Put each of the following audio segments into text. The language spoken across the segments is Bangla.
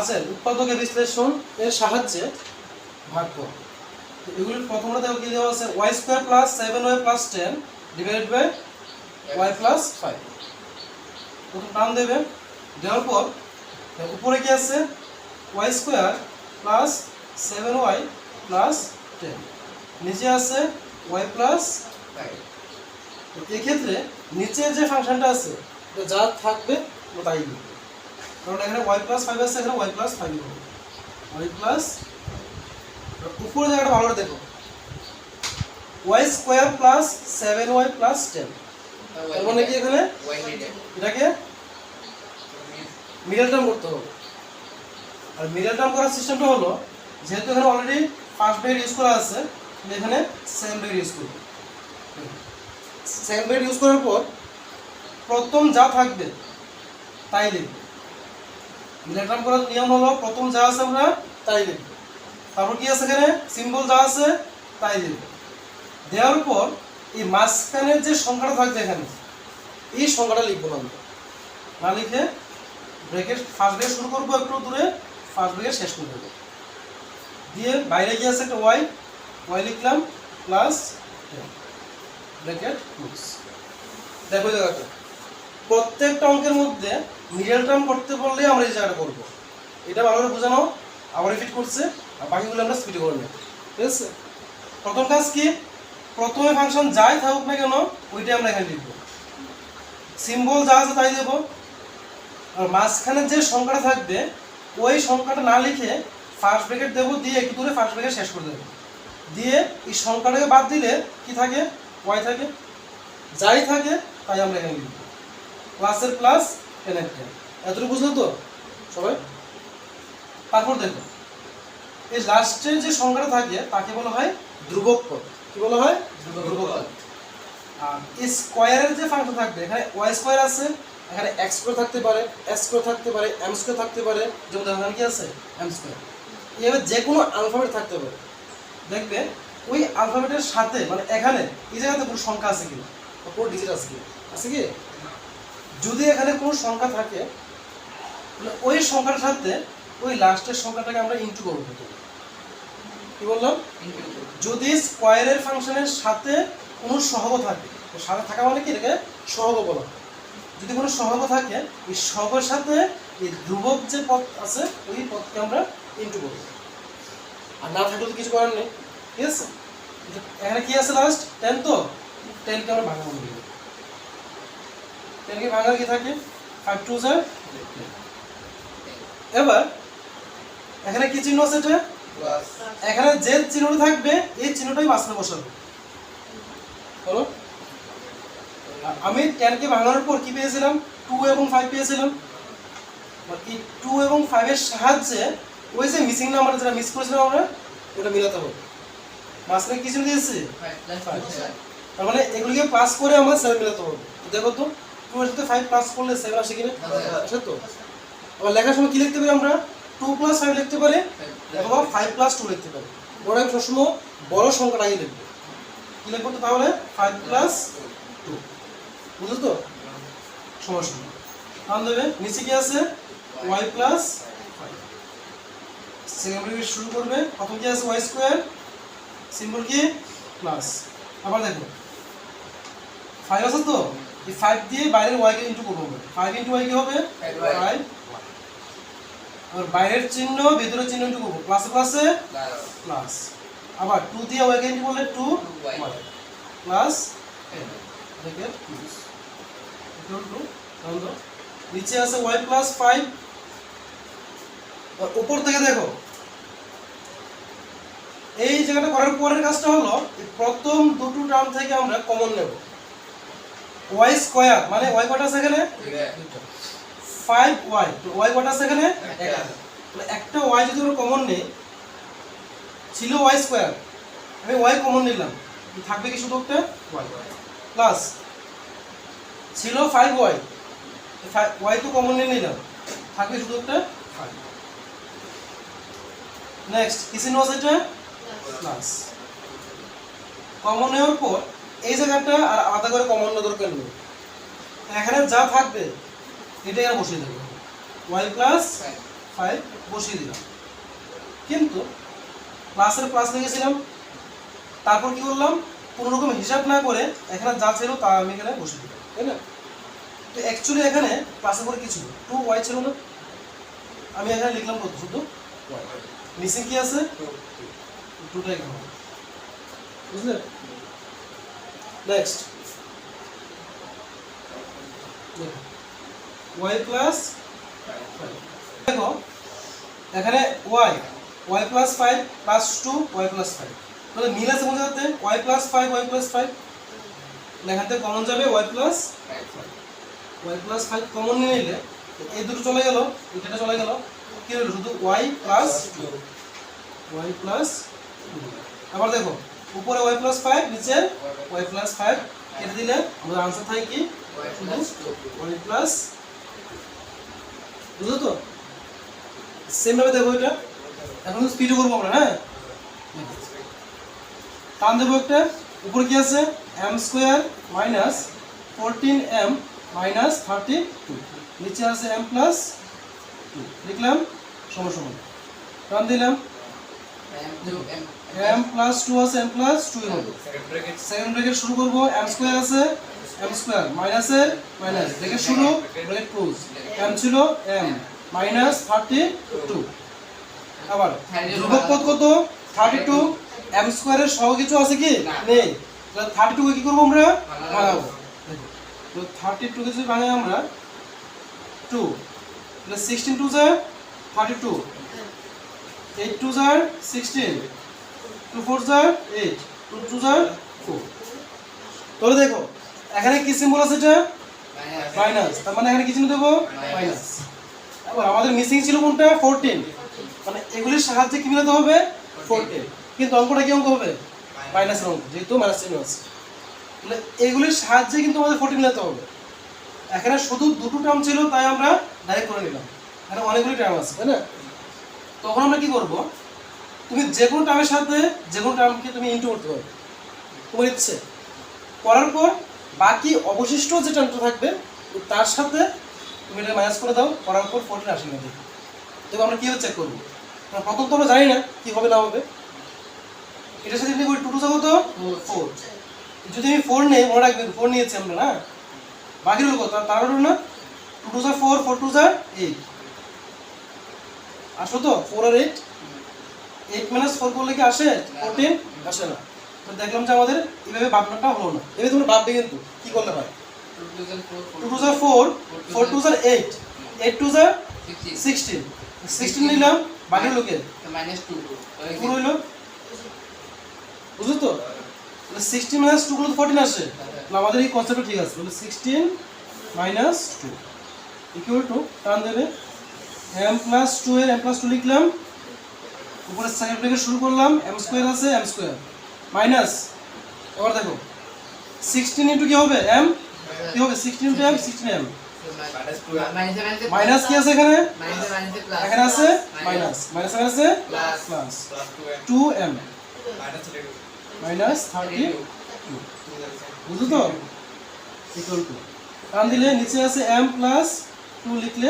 আছে উৎপাদকের বিশ্লেষণ এর সাহায্যে ভাগ করব। এগুলির প্রথমটা দেখো কি দেওয়া আছে y square plus 7y plus 10 divided by y plus 5। প্রথম টার্ম দেবে, দেওয়ার পর উপরে কি আছে y square plus 7y plus 10, নিচে আছে y প্লাস 5। এক্ষেত্রে নিচের যে ফাংশনটা আছে যা থাকবে তাই লিখবে, কারণ এখানে y প্লাস 5 আছে, এখানে y প্লাস 5 হবে y প্লাস। উপরে জায়গাটা ভালো করে দেখো y square plus 7y plus 10, তার মানে কি এখানে এটাকে মিডল টার্ম করতে হবে। আর মিডল টার্ম করার সিস্টেমটা হলো যেহেতু এখানে অলরেডি ফার্স্ট ব্র্যাকেট ইউজ করা আছে, এখানে সেকেন্ড ব্র্যাকেট ইউজ করব। সেকেন্ড ব্র্যাকেট ইউজ করার পর প্রথম যা থাকবে তাই লিখব। মিডল টার্ম করার নিয়ম হলো প্রথম যা আছে আমরা তাই লিখব, তারপর কি আছে এখানে সিম্বল যা আছে তাই লিখব। দেওয়ার পর এই মাঝখানের যে সংখ্যাটা থাকবে এখানে এই সংখ্যাটা লিখবো না, না লিখে ব্র্যাকেট ফার্স্ট ব্র্যাকেট শুরু করবো, একটু দূরে ফার্স্ট ব্র্যাকেট শেষ করে দেবো। দিয়ে বাইরে গিয়ে আছে একটা y লিখলাম প্লাস ব্র্যাকেট ক্লোজ। দেখো জায়গাটা প্রত্যেকটা অঙ্কের মধ্যে মিডল টার্ম করতে বললে আমরা এই জায়গাটা করবো। এটা ভালোভাবে বোঝানো, আবার রিপিট করছে, আর বাকিগুলো আমরা স্পিডে করে নেব। ঠিক আছে, প্রথম কাজ কি, প্রথমে ফাংশন যাই থাকুক না কেন ওইটাই আমরা এখানে লিখবো, সিম্বল যা আছে তাই দেবো। আর মাঝখানে যে সংখ্যাটা থাকবে ওই সংখ্যাটা না লিখে ফার্স্ট ব্র্যাকেট দেবো, দিয়ে একটু দূরে ফার্স্ট ব্র্যাকেট শেষ করে দেবো। দিয়ে এই সংখ্যাটাকে বাদ দিলে কি থাকে y থাকে, যাই থাকে তাই আমরা এখানে লিখবো, প্লাসের প্লাস টেনের টেন। এতটুকু বুঝলো তো সবাই? তারপর দেখো এই লাস্টে যে সংখ্যাটা থাকে তাকে বলা হয় ধ্রুবক পদ। কি বলা হয়? ধ্রুবক পদ। আর এই স্কয়ারের যে ফাংশন থাকবে এখানে y স্কয়ার আছে, এখানে x স্কয়ার থাকতে পারে, s স্কয়ার থাকতে পারে, m স্কয়ার থাকতে পারে, যেমন এখানে কি আছে m স্কয়ার। এইভাবে যে কোনো আলফাবেট থাকতে পারে। দেখবে ওই আলফাবেটের সাথে মানে এখানে এই জায়গাতে কোনো সংখ্যা আছে কি, কোনো ডিজিট আছে কি, আছে কি? যদি এখানে কোনো সংখ্যা থাকে তাহলে ওই সংখ্যার সাথে ওই লাস্টের সংখ্যাটাকে আমরা ইনটু করব। কি বললাম? যদি স্কয়ারের ফাংশনের সাথে কোনো সহগ থাকে, তো সাথে থাকা মানে কি এটাকে সহগ বলা হয়। যদি কোনো সহগ থাকে এই সহগের সাথে এই ধ্রুবক যে পদ আছে ওই পদকে আমরা ইনটু করব, আর না থাকলে তো কিছু করার নেই। ঠিক আছে, এখানে কি আছে লাস্ট 10, তো 10কে আমরা ভাঙা করে দিব। 10কে ভাঙা কি থাকে 5 2 যা। এবার এখানে কি চিহ্ন আছে, এটা প্লাস। এখানে যে চিহ্নটা থাকবে এই চিহ্নটাই মাঝখানে বসাবো। বলো, আমি 10কে ভাঙানোর পর কি পেয়েছিলাম 2 এবং 5 পেয়েছিলাম। এই 2 এবং 5 এর সাহায্যে ওই যে মিসিং নাম্বার যেটা মিস করেছিলাম আমরা ওটা মিলাতে হবে। মাঝখানে কি চিহ্ন দিয়েছি 5, তার মানে এগুলিকে প্লাস করে আমরা 7 মিলাতে হবে। দেখো তো 2 এর সাথে 5 প্লাস করলে 7 আসে কিনা? আসে তো। আবার লেখার সময় কি লিখতে পারি আমরা 2 + 5 লিখতে পারি অথবা 5 + 2 লিখতে পারি। বড় এক সবসময় বড় সংখ্যাটাই লিখবো। কি লিখবো তো তাহলে 5 + 2, বুঝলো তো? সমস্যা নেই। নাম দেবে নিচে কি আছে y + 5। সেকেন্ড ব্র্যাকেট শুরু করবে, প্রথম কি আছে y স্কয়ার, সিম্বল কি প্লাস। আবার দেখো 5 আছে তো এই 5 দিয়ে বাইরের y কে ইনটু করব। 5 * y কি হবে 5। আর বাইরের চিহ্ন ভিতরের চিহ্ন ইনটু করব, প্লাসে প্লাসে প্লাস। আবার 2 দিয়ে y কে ইনটু করলে 2y plus bracket close equal to বন্ধ। নিচে আছে y + 5। আর উপর থেকে দেখো এই জায়গাটা করার পরের কাজটা হলো এই প্রথম দুটো টার্ম থেকে আমরা কমন নেব। y স্কয়ার মানে y কত আছে এখানে 5y, তো y কত আছে এখানে 1। তাহলে একটা y যদি আমরা কমন নেই, ছিল y স্কয়ার, আমি y কমন নিলাম, থাকবে কি শুধু একটা y প্লাস ছিল 5y, y তো কমন নিয়ে নিলাম, থাকবে শুধু একটা 5। নেক্সট কি চিহ্ন আছে এটা প্লাস। কমন নেওয়ার পর এই জায়গাটা আর আলাদা করে কমন নেওয়ার দরকার নেই, এখানে যা থাকবে এটাই আর বসিয়ে দেবো y + 5 বসিয়ে দিলাম, কিন্তু প্লাসের প্লাস লিখেছিলাম, তারপর কি করলাম কোনো রকম হিসাব না করে এখানে যা ছিল তা আমি এখানে বসিয়ে দিলাম, তাই না? তো অ্যাকচুয়ালি এখানে প্লাসের পরে কি ছিল, 2y ছিল না, আমি এখানে লিখলাম কত, শুধু y, মিসিং কি আছে 2টা এখানে, বুঝলে? নেক্সট y প্লাস 5, দেখো এখানে y plus 5 plus 2 y plus 5, তাহলে মিল আছে বোঝা যাচ্ছে y প্লাস 5 y প্লাস 5, এখান থেকে কমন যাবে y প্লাস 5 কমন নিয়ে নিলে এই দুটো চলে গেল, এটা চলে গেল, কি হলো শুধু y প্লাস 2, আবার দেখো উপরে y প্লাস 5 নিচে y প্লাস 5 কেটে দিলে আমাদের आंसर থাকে কি শুধু y প্লাস, বুঝছো তো? সেম ভাবে দেখো এটা এখন স্পিড করব আমরা, হ্যাঁ টান দেবো একটা, উপরে কি আছে m square minus 14m minus 32, নিচে আছে m প্লাস 2 লিখলাম সমান সমান, টান দিলাম m প্লাস 2 আছে m প্লাস 2 এর হবে, সেকেন্ড ব্র্যাকেট শুরু করব, m স্কয়ার আছে m স্কয়ার মাইনাসের মাইনাস ব্র্যাকেট শুরু ব্র্যাকেট ক্লোজ, m ছিল m মাইনাস 32, আবার ধ্রুবক পদ কত 32, m স্কয়ারের সহ কিছু আছে কি নেই, তাহলে 32 কে কি করব আমরা ভাঙাবো, দেখো তো 32 কে যদি ভাঙাই আমরা 2, তাহলে 16 2 যা 32, 8 2 যা 16, 2 4 যা 8, 2 2 যা 4, তাহলে দেখো এখানে কি সিম্বল আছে, এটা মাইনাস, তার মানে এখানে কি চিহ্ন দেব মাইনাস, আবার আমাদের মিসিং ছিল কোনটা 14, মানে এগুলির সাহায্যে কি মিলাতে হবে 14, কিন্তু অঙ্কটা কি অঙ্ক হবে মাইনাসের অঙ্ক, যেহেতু মাইনাস চিহ্ন আছে, তাহলে এগুলির সাহায্যে কিন্তু আমাদের 14 মিলাতে হবে, এখানে শুধু দুটো টার্ম ছিল তাই আমরা ডাইরেক্ট করে নিলাম, এখানে অনেকগুলি টার্ম আছে, তাই না? তখন আমরা কি করব, তুমি যে কোনো টার্মের সাথে যে কোনো টার্মকে তুমি ইনটু করতে পারবে তোমার ইচ্ছে, করার পর বাকি অবশিষ্ট যে টার্মটা থাকবে তার সাথে তুমি এটা মাইনাস করে দাও, করার পর 14 আসে না, দেখো দেখো আমরা কীভাবে চেক করবো, কারণ প্রথম তো আমরা জানি না কী হবে না হবে, এটার সাথে যদি 2 2 কত 4, যদি আমি 4 নেই মনে রাখবেন 4 নিয়েছি আমরা না, বাকি হলো কত তার হলো না 2 2 4 4 2 8, আসো তো 4 আর 8, 8 মাইনাস 4 করলে কি আসে 14, আসে না, তো দেখলাম যে আমাদের এইভাবে ভাবনাটা হলো না, এভাবে তোমরা ভাববে কিন্তু কি করলে হয় 2 2 4 4 2 8, 8 2 16, 16 নিলাম, বাকি হলো কি মাইনাস 2 4 হইলো, বুঝছো তো? তাহলে 16 মাইনাস 2 গুলো তো 14 আসে, তাহলে আমাদের এই কনসেপ্টটা ঠিক আছে, তাহলে 16 মাইনাস 2 ইকুয়াল টু টান দেবে m প্লাস 2 এর m প্লাস 2 লিখলাম, উপরে সেকেন্ড ব্র্যাকেট শুরু করলাম, m স্কয়ার আছে m স্কয়ার মাইনাস, এবার দেখো 16 ইনটু কি হবে m, কি হবে 16 ইনটু m 16m, মাইনাস কি আছে এখানে এখানে আছে মাইনাস, মাইনাস এখানে আছে প্লাস 2m মাইনাস 32, বুঝছো তো? ইকুয়াল টু টান দিলে নিচে আছে m প্লাস 2 লিখলে,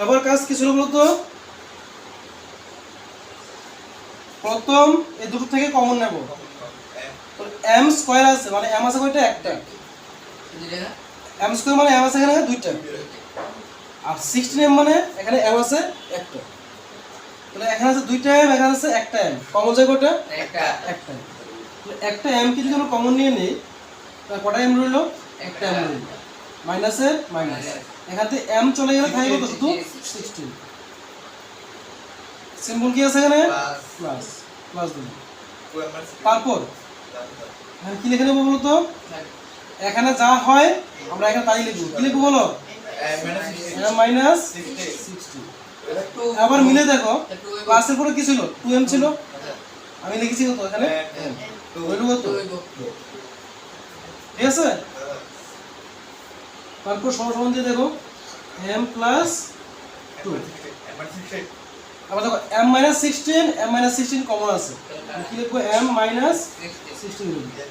এবার কাজ কি ছিল বলতো, প্রথম এই দুটো থেকে কমন নেব, তো m স্কয়ার আছে মানে m আছে কয়টা একটা, m স্কয়ার মানে m আছে এখানে দুইটা, আর 16m মানে এখানে m আছে একটা, তাহলে এখানে আছে দুইটা m, এখানে আছে একটা m, কমন যায় কয়টা একটা, তাহলে একটা m কি যদি আমরা কমন নিয়ে নেই তাহলে কয়টা m রইলো একটা m রইলো, মাইনাসের মাইনাস, এখান থেকে m চলে গেলে থাকে কত শুধু 16, সিম্বল কি আছে এখানে প্লাস, প্লাস দিন, তারপর এখানে কি লিখে নেবো বলো তো, এখানে যা হয় আমরা এখানে তাই লিখবো, কি লিখবো বলো মাইনাস 60, আবার মিলে দেখো প্লাসের পরে কি ছিল 2m ছিল, আমি লিখেছি কত এখানে হইলো কত, ঠিক আছে? তারপর সমান দিয়ে দেখো m প্লাস 2, আবার দেখো m মাইনাস 16 কমন আছে, কি লিখবো m মাইনাস 16 লিখবো,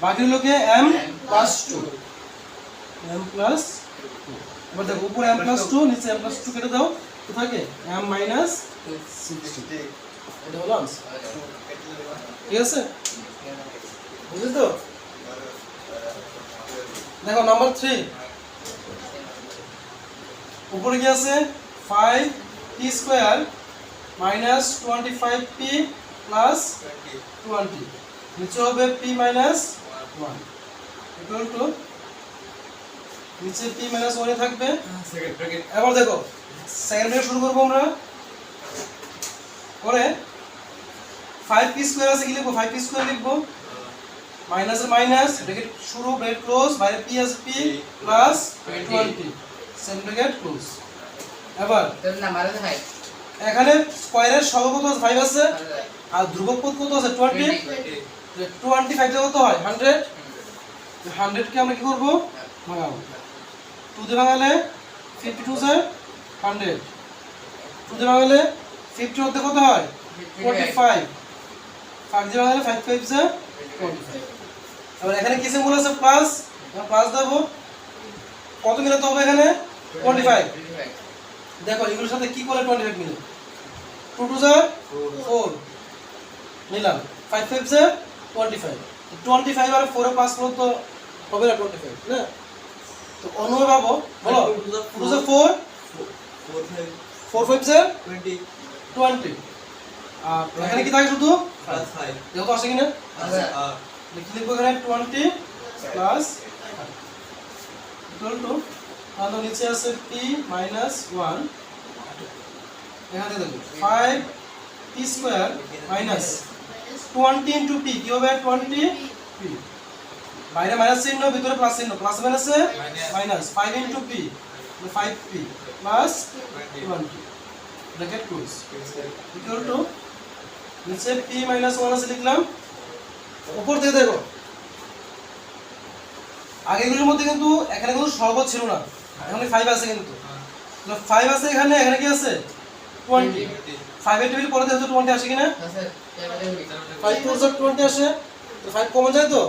বাকি হলো কি m প্লাস 2, m প্লাস 2, এবার দেখো উপরে m প্লাস 2 নিচে m প্লাস 2 কেটে দাও, কি থাকে m মাইনাস 60 এটা হলো আনসার ঠিক আছে বুঝলি তো দেখো নাম্বার 3 উপরে কি আছে 5p square minus 25p plus 20 নিচে হবে p মাইনাস 1 ইকুয়াল টু নিচে p মাইনাস 1 এ থাকবে সেকেন্ড ব্র্যাকেট এবার দেখো সেকেন্ড ব্র্যাকেট শুরু করব আমরা পরে 5p স্কয়ার আছে কি লিখব 5p স্কয়ার লিখব মাইনাস এর মাইনাস ব্র্যাকেট শুরু ব্র্যাকেট ক্লোজ বাইরে p আছে p plus 20 second bracket close এবার তোর নাম্বার আছে 5 এখানে স্কয়ারের সহগ কত আছে 5 আছে আর ধ্রুবক পদ কত আছে 20 25 দিয়ে কত হয় 100 100 কে আমরা কি করব ভাঙাবো 2 দিয়ে ভাঙালে 52 যায় 100 2 দিয়ে ভাঙালে 50 মধ্যে কত হয় 45 5 দিয়ে ভাঙালে 5 5 যায় 25 এবার এখানে কি সিম্বল আছে প্লাস আমরা প্লাস দেব কত মিলাতে হবে এখানে 25 দেখো এগুলোর সাথে কি করে 25 মিলে 2 2 যা 4 নিলাম 5 5 যা 25 25 আর 4 এর পাস করলে তো হবে না 25 না তো অনুযায়ী পাবো বলো 2 যা 4 4 5 যা 20 আর এখানে কি থাকে শুধু প্লাস 5 দেখো তো আসে কিনা লিখে লিখবো এখানে 20 প্লাস ইকুয়াল টু তাহলে নিচে আছে p মাইনাস 1 এখানে দেখো 5p square minus 20 into p কি হবে 20p বাইরে মাইনাস চিহ্ন ভিতরে প্লাস চিহ্ন প্লাস মাইনাসে minus 5 into p 5p plus 20 bracket close equal to নিচে p মাইনাস 1 আছে লিখলাম উপর থেকে দেখো আগেগুলোর মধ্যে কিন্তু এখানে কোনো সহগ ছিল না এখানে 5 আছে কিন্তু 5 আছে এখানে এখানে কি আছে 20 5 এর টেবিল পরে দেখো 20 আসে কিনা স্যার 5 4 20 আসে তো 5 কমন যায় তো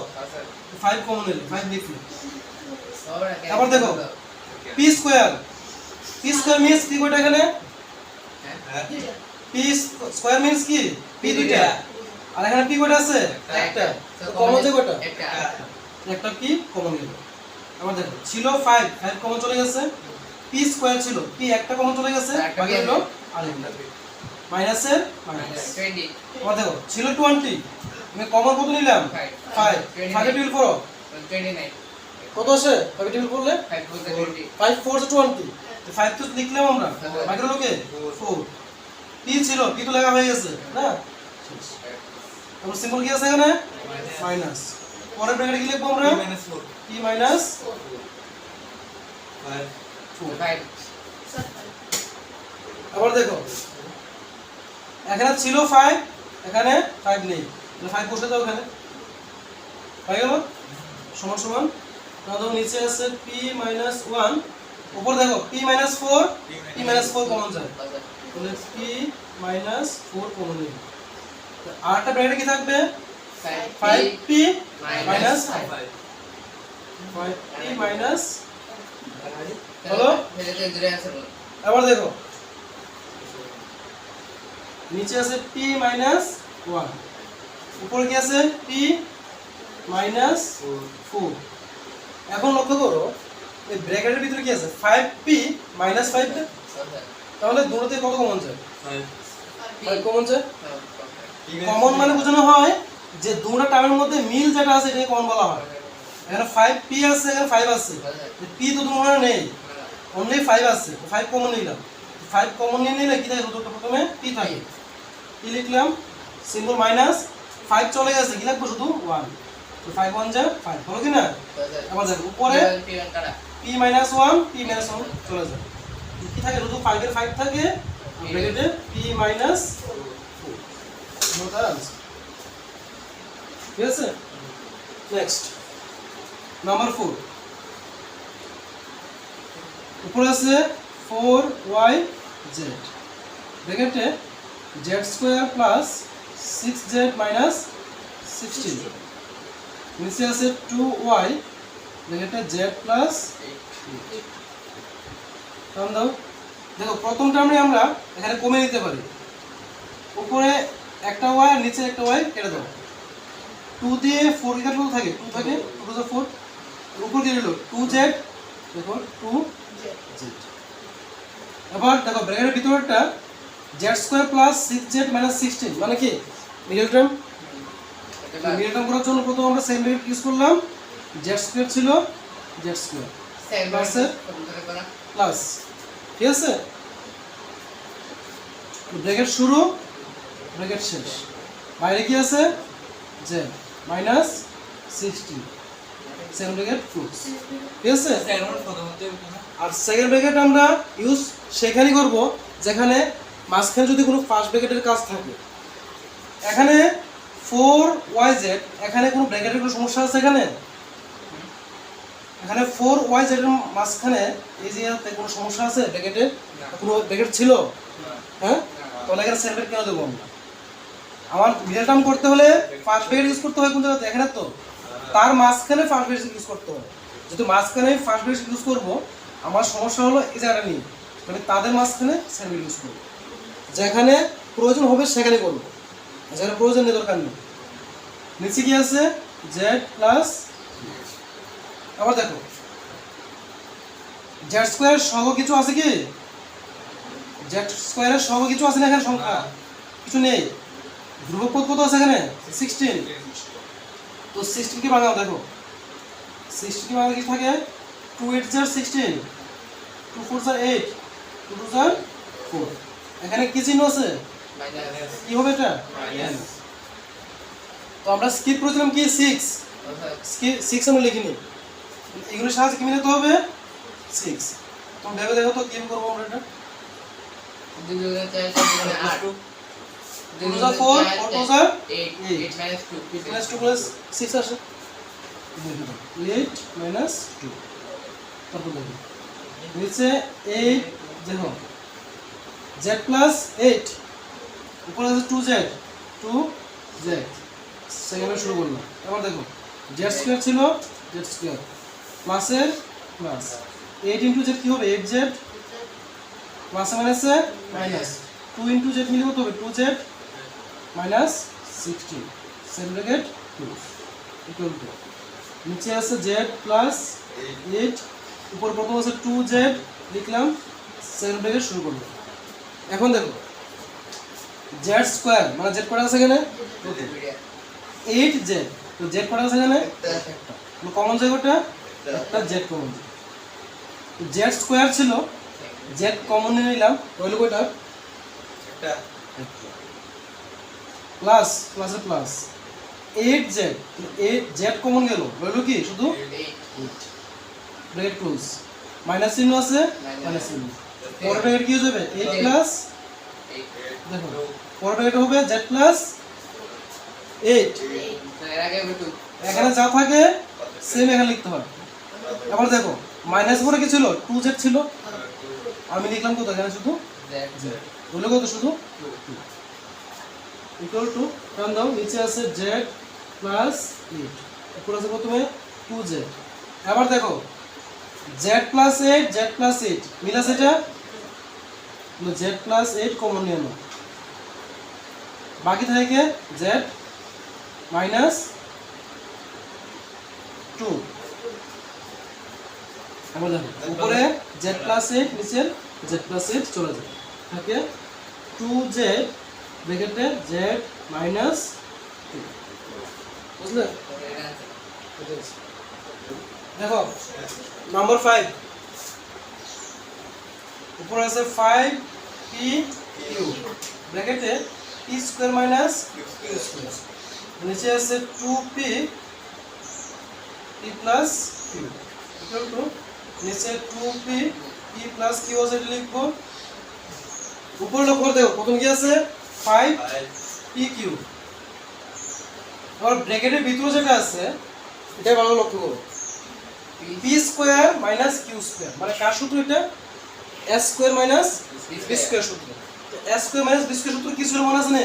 5 কমন নিলে 5 লিখলে আবার দেখো p স্কয়ার মিন্স কি কয়টা এখানে p স্কয়ার মিন্স কি p দুইটা আর এখানে p কয়টা আছে একটা তো কমন যায় কয়টা একটা p কমন নিল আবার দেখো ছিল 5 কমন চলে গেছে p স্কয়ার ছিল p একটা কমন চলে গেছে বাকি হলো আরেকটা মাইনাসের মাইনাস 20 আবার দেখো ছিল 20 আমি কমন কত নিলাম 5 5 টেবিল করো 29 কত আসে 5 টেবিল করলে 5 4 20 5 4 20 তো 5 তো লিখলাম আমরা বাকি হলো কি 4 p ছিল p তো লেখা হয়ে গেছে না তারপর সিম্বল কি আছে এখানে মাইনাস পরের ব্র্যাকেটে কি লিখবো আমরা p মাইনাস 5 আবার দেখো এখানে ছিল 5 এখানে 5 নেই তাহলে 5 বসে দাও এখানে হয়ে গেল সমান সমান তাহলে নিচে আছে p 1 উপর দেখো p 4 p 4 কমন যায় তাহলে p 4 কমন নেই আরটা ব্র্যাকেটে কি থাকবে 5p 5 5p হলো আবার দেখো নিচে আছে p 1 উপরে কি আছে p 4 এখন লক্ষ্য করো এই ব্র্যাকেটের ভিতরে কি আছে 5p 5 তাহলে দুটোতে কত কমন যায় 5 কমন যায় কমন মানে বোঝানো হয় যে দুটো টার্মের মধ্যে মিল যেটা আছে এটাকে কমন বলা হয় এখানে 5p আছে এখানে 5 আছে p তো দুটোর নেই অনলি 5 আছে 5 কমন নিলাম 5 কমন নিলে কি থাকে দুটো প্রথমে p থাকে কি লিখলাম সিম্বল মাইনাস 5 চলে গেছে কি লিখবো শুধু 1 তো 5 1 যা 5 হলো কি না আবার দেখো উপরে p 1 p 1 চলে যায় কি থাকে শুধু 5 এর 5 থাকে ব্র্যাকেটে p 4 নোট আনসার ঠিক আছে নেক্সট নাম্বার 4 উপরে আছে 4yz ব্র্যাকেটে z square plus 6z minus 16 নিচে আছে 2y ব্র্যাকেটে z প্লাস 8 কাম দাও দেখো প্রথম টার্মে আমরা এখানে কমে নিতে পারি, উপরে একটা ওয়াই আর নিচে একটা ওয়াই কেটে দাও। 2 দিয়ে 4 কি কাটলো থাকে, 2 থাকে, 2 টু 4, উপর দিয়ে হলো 2z, দেখো 2z। এবার দেখো ব্র্যাকেটের ভিতরটা z² প্লাস 6z মাইনাস 16 মানে কি মিডল টার্ম। মিডল টার্ম করার জন্য প্রথম আমরা সেম ব্র্যাকেট ইউজ করলাম, z² ছিল z² প্লাস প্লাস, ঠিক আছে, ব্র্যাকেট শুরু ব্র্যাকেট শেষ, বাইরে কি আছে z minus 16 second bracket close, ঠিক আছে। আর সেকেন্ড ব্র্যাকেট আমরা ইউজ সেখানেই করব যেখানে মাঝখানে যদি কোনো ফার্স্ট ব্র্যাকেটের কাজ থাকে। এখানে 4yz, এখানে কোনো ব্র্যাকেটের কোনো সমস্যা আছে এখানে 4yz এর মাঝখানে এই যে কোনো সমস্যা আছে ব্র্যাকেটের, কোনো ব্র্যাকেট ছিল, হ্যাঁ, তাহলে এখানে সেকেন্ড ব্র্যাকেট কেন দেবো আমরা? আমার মিডল টার্ম করতে হলে ফার্স্ট ব্র্যাকেট ইউজ করতে হয় কোন জায়গাতে, এখানে তো তার মাঝখানে ফার্স্ট ব্র্যাকেট ইউজ করতে হয়। যেহেতু মাঝখানে ফার্স্ট ব্র্যাকেট ইউজ করব, আমার সমস্যা হলো এই জায়গাটা নিয়ে, মানে তাদের মাঝখানে সেকেন্ড ব্র্যাকেট ইউজ করব, যেখানে প্রয়োজন হবে সেখানে করব, যেখানে প্রয়োজন নেই দরকার নেই। নিচে কি আছে z প্লাস, আবার দেখো z² সহ কিছু আছে কি, z² এর সহ কিছু আছে না এখানে, সংখ্যা কিছু নেই, ধ্রুবক পদ কত আছে এখানে 16, তো 16 কে ভাঙাও, দেখো 16 কে ভাঙালে কি থাকে 2 8 jar 16, 2 4 jar 8, 2 2 jar 4, এখানে কি চিহ্ন আছে, কি হবে এটা মাইনাস। তো আমরা স্কিপ করেছিলাম কি 6 আমরা লিখিনি, এগুলোর সাহায্যে কি মিলাতে হবে 6। তো ভেবে দেখো তো কি করবো আমরা এটা, 2 2 4 4 8, 2 2 jar 4, 4 2 jar 8 minus 2 minus 2 plus 6 আসে 8 minus 2, তারপর দেখো নিচে 8, দেখো z plus 8, উপরে আছে 2z সেকেন্ডে শুরু করলাম। এবার দেখো z² ছিল z² প্লাসের প্লাস 8 ইনটু z কি হবে 8z, প্লাসে মাইনাসে মাইনাস 2 ইনটু z মিলে কত হবে 2z minus 16 second bracket close equal to, নিচে আছে z প্লাস 8, উপর প্রথম আছে 2z লিখলাম, সেকেন্ড ব্র্যাকেট শুরু করলাম। এখন দেখো z² মানে z কটা আছে এখানে 8z, তো z কটা আছে এখানে একটা, কমন জায়গাটা একটা z কমন, z² ছিল z কমন নিয়ে নিলাম, রইল কয়টা একটা, প্লাস প্লাসে প্লাস 8z, z কমন গেল, রইল কি শুধু 8 ব্র্যাকেট ক্লোজ, মাইনাস চিহ্ন আছে মাইনাস চিহ্ন, পরের ব্র্যাকেট কি হয়ে যাবে 8 প্লাস, দেখো পরের ব্র্যাকেট হবে z প্লাস 8, এখানে যা থাকে সেম এখানে লিখতে হয়। আবার দেখো মাইনাস পরে কি ছিল 2z ছিল, আমি লিখলাম কত এখানে শুধু z, বলে কত শুধু 2 ইকুয়াল টু, টার্ন দাও, নিচে আছে z প্লাস 8, উপরে আছে প্রথমে 2z। এবার দেখো z প্লাস 8 z প্লাস 8 মিল আছে, এটা z প্লাস 8 কমন নিয়ে নাও, বাকি থাকে z মাইনাস 2, আবার দেখো উপরে z প্লাস 8 নিচে z প্লাস 8 চলে যায়, থাকে 2z ব্র্যাকেটে z মাইনাস 2, বুঝলে? দেখো নাম্বার 5, উপরে আছে 5p q ব্র্যাকেটে p² মাইনাস q², নিচে আছে 2p p plus q equal to, নিচে 2p p প্লাস q আছে এটা লিখবো, উপরে লক্ষ্য করে দেখো প্রথম কি আছে 5pq, আর ব্র্যাকেটের ভিতরে যেটা আছে এটা ভালো লক্ষ্য করো, p² মাইনাস q², মানে কার সূত্র এটা s² মাইনাস b² সূত্র। তো s² মাইনাস b² সূত্র কি ছিল মনে আছে না,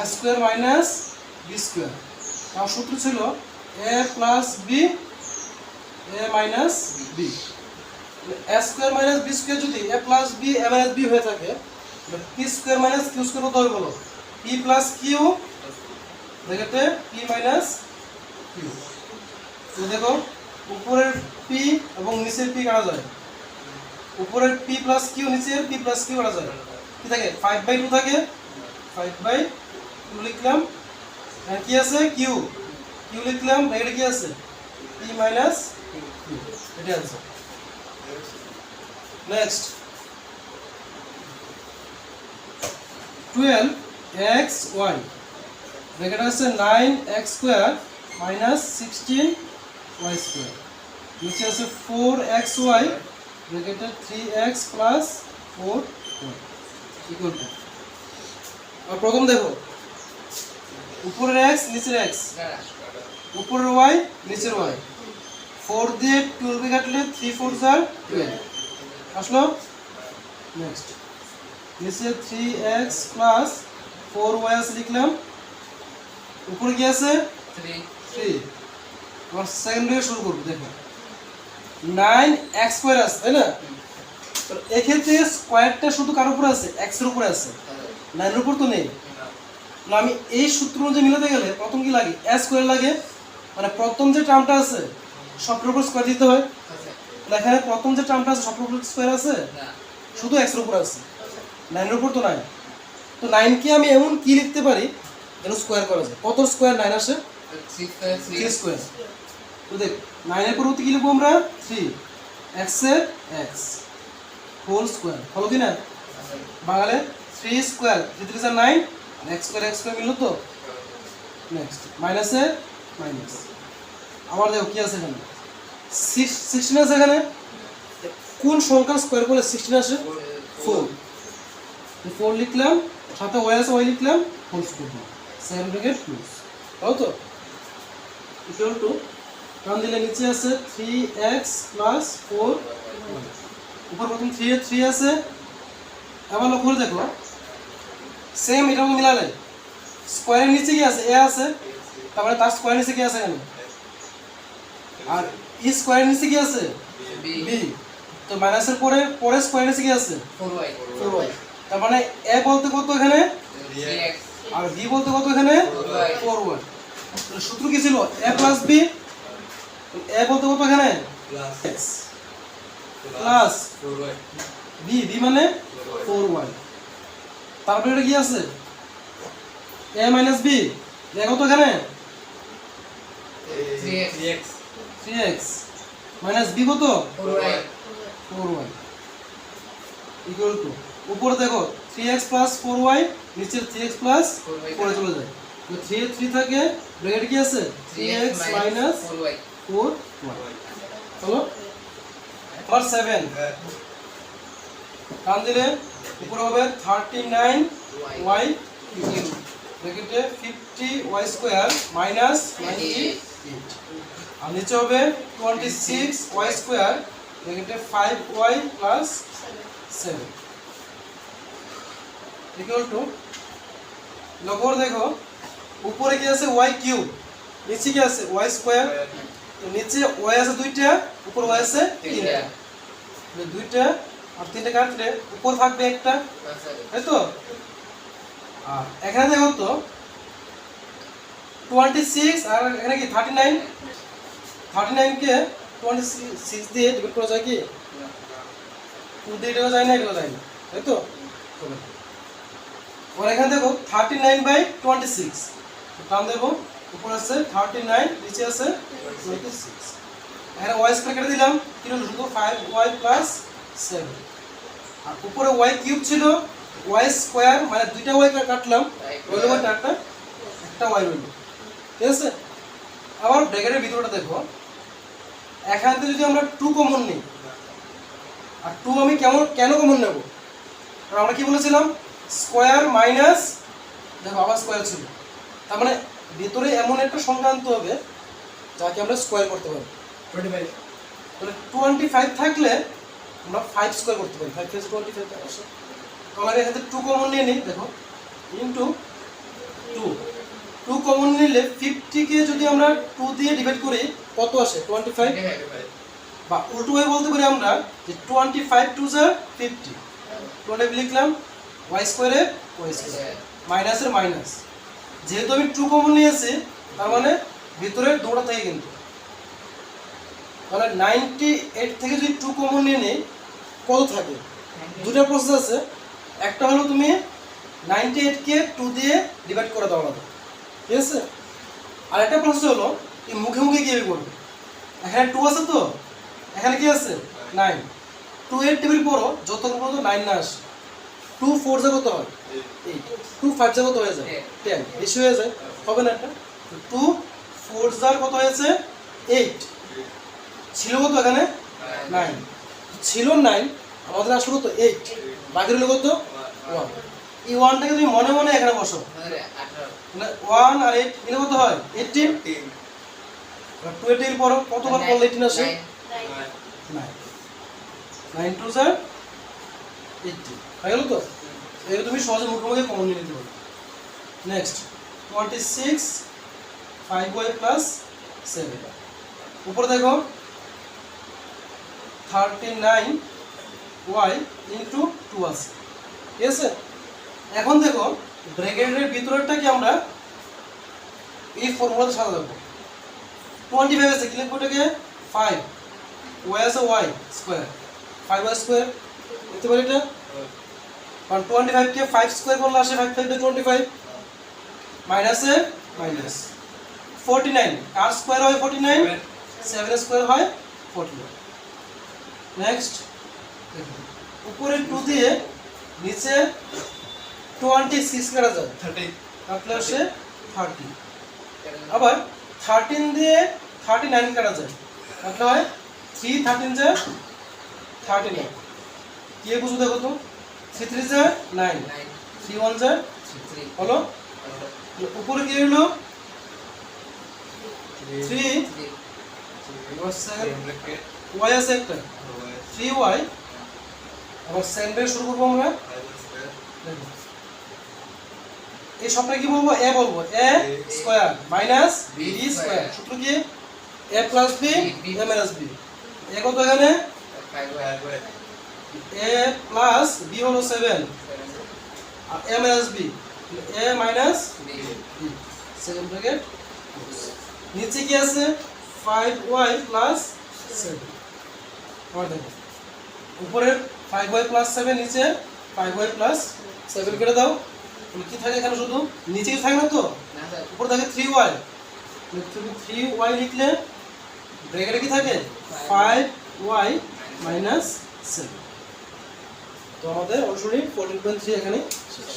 s² মাইনাস b², তার সূত্র ছিল a plus b a minus b, a square minus b square যদি a plus b a minus b হয়ে থাকে p square minus q square কত হবে বলো p প্লাস q ব্র্যাকেটে p মাইনাস q তো দেখো উপরের p এবং নিচের p কাটা যায় উপরের p প্লাস q নিচের p প্লাস q কাটা যায় কি থাকে 5/2 থাকে 5/2 লিখলাম আর কি আছে q q লিখলাম ব্র্যাকেটে কি আছে p মাইনাস q এটা आंसर নেক্সট 12xy ব্র্যাকেট আছে 9x square minus 16y square নিচে আছে 4xy ব্র্যাকেটে 3x plus 4y equal to আর প্রথম দেখো উপরের x নিচের x উপরের y নিচের y 4 দিয়ে 12 কে কাটলে 3 4 জার 12 আসলো নেক্সট নিচে 3x প্লাস 4y আছে লিখলাম উপরে কি আছে 3 আমরা সেকেন্ড থেকে শুরু করব দেখো 9x স্কয়ার আছে তাই না তো এক্ষেত্রে স্কয়ারটা শুধু কার উপরে আছে x এর উপরে আছে 9 এর উপর তো নেই না আমি এই সূত্র অনুযায়ী মিলাতে গেলে প্রথম কি লাগে a স্কয়ার লাগে মানে প্রথম যে টার্মটা আছে সবটার উপর স্কয়ার দিতে হয় তাহলে এখানে প্রথম যে টার্মটা আছে সবটার উপর স্কয়ার আছে না শুধু x এর উপর আছে 9 এর উপর তো নাই তো 9 কে আমি এমন কি লিখতে পারি যেন স্কয়ার করা যায় কত স্কয়ার 9 আসে 3 স্কয়ার তো দেখ 9 এর পরিবর্তে কি লিখব আমরা 3 x এর x হোল স্কয়ার হলো কি না বাংলায় 3 স্কয়ার 3 3 9 আর x স্কয়ার মিললো তো নেক্সট মাইনাসে মাইনাস আবার দেখো কি আছে এখানে 16 আছে এখানে কোন সংখ্যার স্কয়ার করলে 16 আসে 4 4 লিখলাম সাথে y আছে y লিখলাম whole square second bracket close তাও তো ইকুয়াল টু টান দিলে নিচে আছে 3x 4 উপর প্রথম 3 এর 3 আছে আবার লক্ষ্য করে দেখো সেম এটাও মিলালে স্কয়ারের নিচে কি আছে a আছে তার মানে তার স্কয়ারের নিচে কি আছে এখানে আর ই স্কয়ারের নিচে কি আছে b তো মাইনাসের পরে পরে স্কয়ারের নিচে কি আছে 4y তার মানে a বলতে কত এখানে 3x আর b বলতে কত এখানে 4y তাহলে সূত্র কি ছিল a প্লাস b a বলতে কত এখানে x plus 4y b b মানে 4y তারপরে এটা কি আছে a মাইনাস b দেখো তো এখানে 3x 3x মাইনাস b কত 4y 4y ইকুয়াল টু উপরে দেখো 3x প্লাস 4y নিচে 3x প্লাস 4y চলে যায় তো 3 এ 3 থাকে ব্র্যাকেট কি আছে 3x মাইনাস 4y 4y চলো নাম্বার 7 টান দিলে উপরে হবে 39y কিউব ব্র্যাকেটে 50y স্কয়ার মাইনাস 98 আর নিচে হবে 26y স্কয়ার ব্র্যাকেটে 5y প্লাস 7 ইকুয়াল টু লক্ষ্য করে দেখো উপরে কি আছে y কিউব নিচে কি আছে y স্কয়ার তো নিচে y আছে দুইটা উপর y আছে তিনটা দুইটা আর তিনটা কাটলে উপর থাকবে একটা তাই তো আর এখানে দেখো তো 26 আর এখানে কি 39 কে 26 দিয়ে ডিভাইড করা যায় কি 2 দিয়ে দেওয়া যায় না এটা যায় না তাই তো আর এখানে দেখো 39/26 টার্ম দেবো উপর আছে 39 নিচে আছে 26 এখানে y স্কয়ার কেটে দিলাম কি হলো শুধু 5y প্লাস 7 আর উপরে y কিউব ছিল y স্কয়ার মানে দুইটা y কাটলাম রইলো একটা y রইলো ঠিক আছে আবার ব্র্যাকেটের ভিতরটা দেখো এখান থেকে যদি আমরা 2 কমন নিই আর 2 আমি কেন কমন নেব কারণ আমরা কি বলেছিলাম স্কয়ার মাইনাস দেখো আবার স্কয়ার ছিল তার মানে ভিতরে এমন একটা সংখ্যা আনতে হবে যাকে আমরা স্কয়ার করতে পারি 25 তাহলে 25 থাকলে আমরা 5 স্কয়ার করতে পারি 5 + 25 আসে তাহলে এখান থেকে 2 কমন নিয়ে নিই দেখো ইনটু 2 কমন নিলে 50 কে যদি আমরা 2 দিয়ে ডিভাইড করি কত আসে 25 বা উল্টো ভাবে বলতে পারি আমরা যে 25 টু যা 50, 25 লিখলাম y স্কয়ারের y স্কয়ার মাইনাসের মাইনাস, যেহেতু আমি 2 কমন নিয়েছি তার মানে ভিতরে দুটো থাকে কিন্তু, তাহলে 98 থেকে যদি 2 কমন নিয়ে নেই কত থাকে? দুটো প্রসেস আছে, একটা হলো তুমি 98 কে 2 দিয়ে ডিভাইড করে দাও আলাদা, ঠিক আছে? আর একটা প্রসেস হলো এই মুখে মুখে কিভাবে করবে, এখানে 2 আছে তো এখানে কি আছে 9, 2 এর টেবিল পড়ো যতক্ষণ পর্যন্ত 9 না আসে, 2 4 যা কত হয় 8, 2 5 যা কত হয়ে যায় 10, বেশি হয়ে যায় হবে না এটা? 2 4 যার কত হয়েছে 8, ছিল কত এখানে 9, ছিল 9 আমাদের আসলে কত 8, বাকি রইল কত 1, এই 1টাকে তুমি মনে মনে এখানে বসো, মানে 18 মানে 1 আর 8 মিলে কত হয় 18, 2 এর পর কতবার করলে 18 আসে 9, 9 টু স্যার 80 হয়ে গেল তো? এটা তুমি সহজে মুখে মুখে কমন নিয়ে নিতে পারো। নেক্সট 26 5y প্লাস 7, উপরে দেখো 39y ইন্টু 2 আছে, ঠিক আছে? এখন দেখো ব্র্যাকেটের ভিতরেরটাকে আমরা এই ফর্মুলাতে সাজাবো। 25 আছে কি লিখবো এটাকে 5, y আছে y স্কয়ার 5y স্কয়ার লিখতে পারি এটা, কারণ 25 কে 5 স্কয়ার করলে আসে 5 5 25 মাইনাসে মাইনাস 49 কার স্কয়ার হয় 49 7 স্কয়ার হয় 49। নেক্সট উপরে 2 দিয়ে নিচে 26 কাটা যায় 30 কাটলে আসে 30, আবার 13 দিয়ে 39 কাটা যায় কাটলে হয় 3 13 যা 39, কি বুঝো দেখো তো 3 3 যা 9, 3 1 যা 3 হলো, উপরে কি হলো 3 y আছে একটা 3y, আবার সেন্টার শুরু করবো আমরা, দেখো এই সবটা কি বলবো a বলবো a square minus b square, সূত্র কি a plus b a minus b, a কত এখানে 5y a প্লাস b হলো 7 আর a minus b a minus b b, second bracket নিচে কি আছে 5y প্লাস 7, আবার দেখো উপরের 5y প্লাস 7 নিচে 5y প্লাস 7 কেটে দাও, তাহলে কি থাকে এখানে শুধু নিচে কিছু থাকে না তো, না স্যার উপরে থাকে 3y, তুমি 3y লিখলে ব্র্যাকেটে কি থাকে 5y মাইনাস 7, তো আমাদের অলরেডি 14.3 এখানে শেষ।